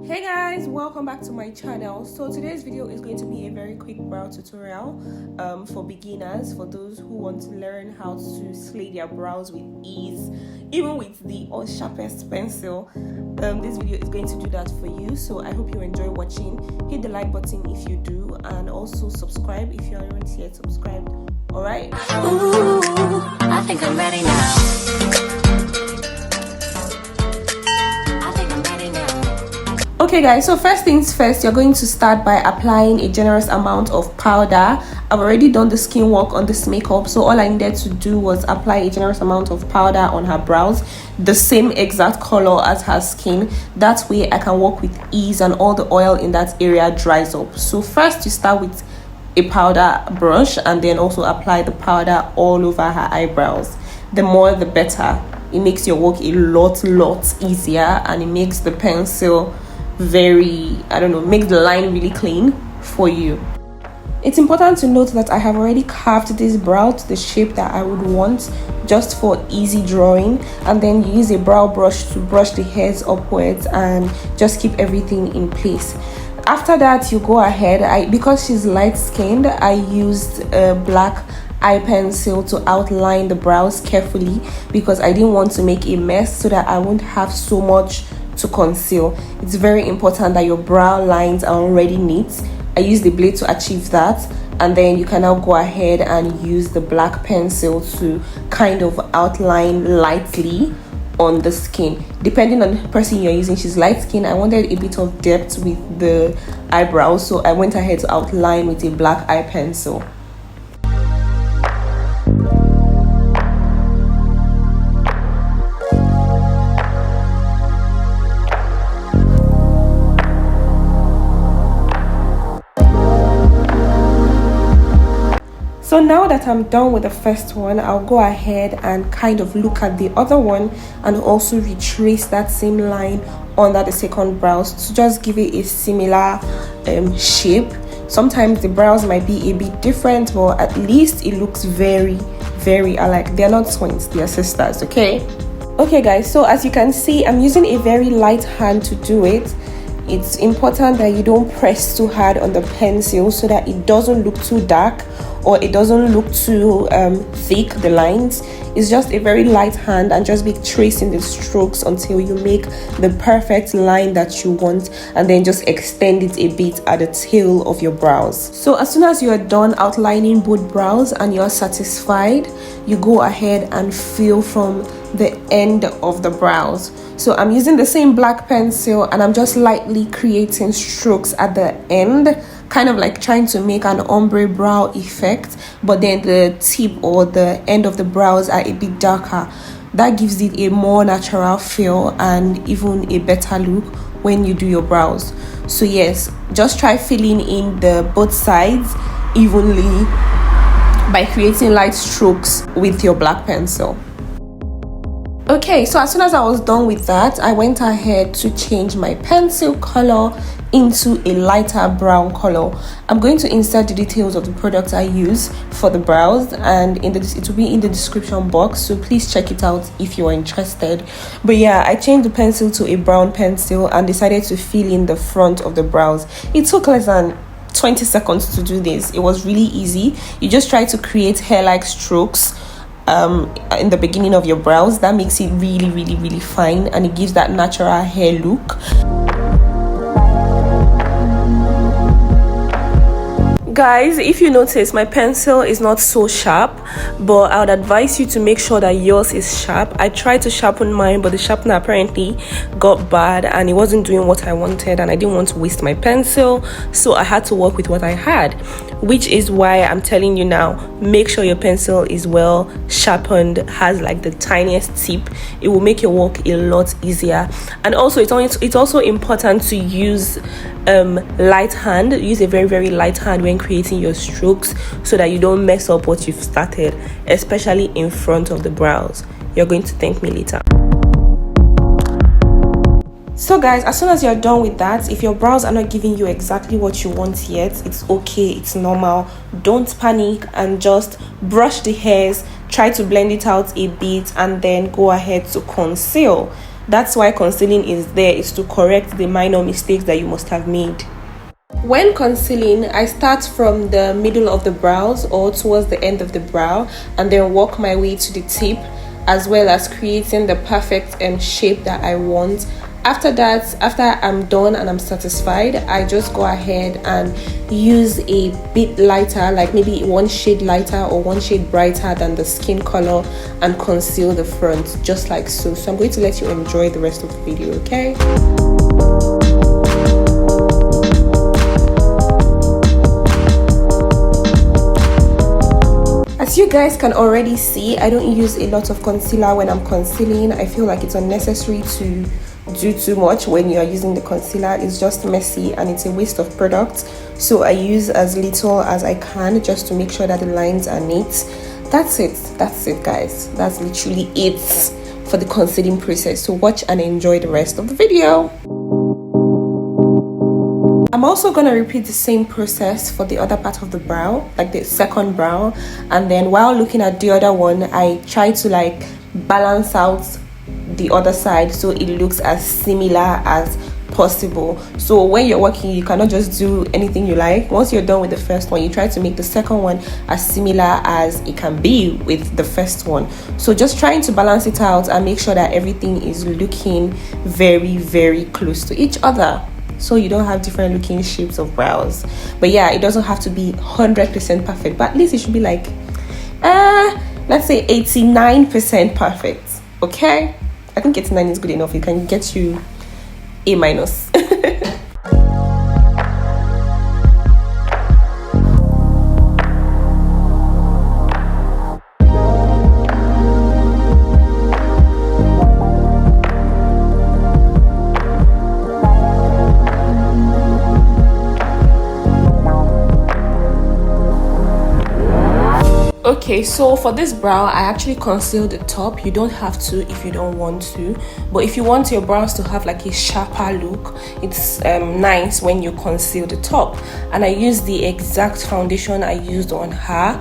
Hey guys, welcome back to my channel. So today's video is going to be a very quick brow tutorial for beginners, for those who want to learn how to slay their brows with ease, even with the sharpest pencil. This video is going to do that for you, so I hope you enjoy watching. Hit the like button if you do, and also subscribe if you aren't yet subscribed. Alright? Ooh, I think I'm ready now. Okay guys, so first things first, you're going to start by applying a generous amount of powder. I've already done the skin work on this makeup, so all I needed to do was apply a generous amount of powder on her brows, the same exact color as her skin. That way I can work with ease and all the oil in that area dries up. So first you start with a powder brush and then also apply the powder all over her eyebrows. The more the better. It makes your work a lot easier, and it makes the pencil makes the line really clean for you. It's important to note that I have already carved this brow to the shape that I would want, just for easy drawing, and then use a brow brush to brush the hairs upwards and just keep everything in place. After that, you go ahead, because she's light skinned, I used a black eye pencil to outline the brows carefully because I didn't want to make a mess, so that I won't have so much to conceal. It's very important that your brow lines are already neat. I use the blade to achieve that, and then you can now go ahead and use the black pencil to kind of outline lightly on the skin, depending on the person you're using. She's light skin. I wanted a bit of depth with the eyebrows, so I went ahead to outline with a black eye pencil. So now that I'm done with the first one, I'll go ahead and kind of look at the other one and also retrace that same line under the second brows to just give it a similar shape. Sometimes the brows might be a bit different, but at least it looks very alike. They're not twins, they're sisters. Okay guys, so as you can see, I'm using a very light hand to do it. It's important that you don't press too hard on the pencil so that it doesn't look too dark or it doesn't look too thick, the lines. It's just a very light hand, and just be tracing the strokes until you make the perfect line that you want, and then just extend it a bit at the tail of your brows. So as soon as you are done outlining both brows and you're satisfied, you go ahead and fill from the end of the brows. So I'm using the same black pencil and I'm just lightly creating strokes at the end, kind of like trying to make an ombre brow effect, but then the tip or the end of the brows are a bit darker. That gives it a more natural feel and even a better look when you do your brows. So yes, just try filling in the both sides evenly by creating light strokes with your black pencil. Okay, so as soon as I was done with that, I went ahead to change my pencil color into a lighter brown color. I'm going to insert the details of the products I use for the brows, and it will be in the description box, so please check it out if you are interested. But yeah, I changed the pencil to a brown pencil and decided to fill in the front of the brows. It took less than 20 seconds to do this. It was really easy. You just try to create hair-like strokes in the beginning of your brows. That makes it really fine, and it gives that natural hair look. Guys, if you notice, my pencil is not so sharp, but I would advise you to make sure that yours is sharp. I tried to sharpen mine, but the sharpener apparently got bad and it wasn't doing what I wanted, and I didn't want to waste my pencil, so I had to work with what I had, which is why I'm telling you now, make sure your pencil is well sharpened, has like the tiniest tip. It will make your work a lot easier. And also it's also important to use light hand. Use a very light hand when creating your strokes, so that you don't mess up what you've started, especially in front of the brows. You're going to thank me later. So guys, as soon as you're done with that, if your brows are not giving you exactly what you want yet, it's okay, it's normal. Don't panic and just brush the hairs, try to blend it out a bit, and then go ahead to conceal. That's why concealing is there, is to correct the minor mistakes that you must have made. When concealing, I start from the middle of the brows or towards the end of the brow and then work my way to the tip, as well as creating the perfect shape that I want. After that, after I'm done and I'm satisfied, I just go ahead and use a bit lighter, like maybe one shade lighter or one shade brighter than the skin color, and conceal the front just like so. So I'm going to let you enjoy the rest of the video, okay? As you guys can already see, I don't use a lot of concealer when I'm concealing. I feel like it's unnecessary to do too much when you are using the concealer. It's just messy and it's a waste of product. So I use as little as I can just to make sure that the lines are neat. That's it guys. That's literally it for the concealing process. So watch and enjoy the rest of the video. I'm also going to repeat the same process for the other part of the brow, like the second brow, and then while looking at the other one, I try to like balance out the other side so it looks as similar as possible. So when you're working, you cannot just do anything you like. Once you're done with the first one, you try to make the second one as similar as it can be with the first one. So just trying to balance it out and make sure that everything is looking very, very close to each other, so you don't have different looking shapes of brows. But yeah, it doesn't have to be 100% perfect, but at least it should be like let's say 89% perfect. Okay, I think 89 is good enough. It can get you A minus. Okay, so for this brow, I actually conceal the top. You don't have to if you don't want to, but if you want your brows to have like a sharper look, it's nice when you conceal the top. And I use the exact foundation I used on her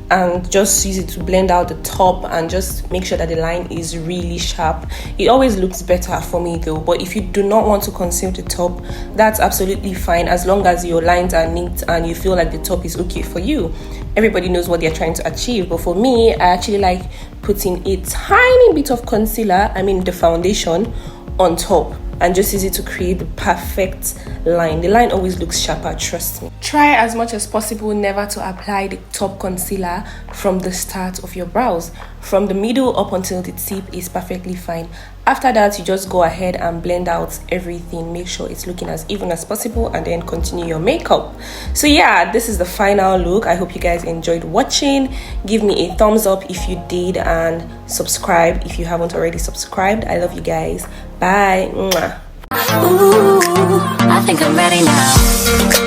and just use it to blend out the top and just make sure that the line is really sharp. It always looks better for me though, but if you do not want to conceal the top, that's absolutely fine, as long as your lines are neat and you feel like the top is okay for you. Everybody knows what they're trying to achieve, but for me, I actually like putting a tiny bit of concealer, the foundation, on top, and just use it to create the perfect line. The line always looks sharper, trust me. Try as much as possible never to apply the top concealer from the start of your brows. From the middle up until the tip is perfectly fine. After that, you just go ahead and blend out everything. Make sure it's looking as even as possible and then continue your makeup. So yeah, this is the final look. I hope you guys enjoyed watching. Give me a thumbs up if you did and subscribe if you haven't already subscribed. I love you guys. Bye. Mwah. Ooh, I think I'm ready now.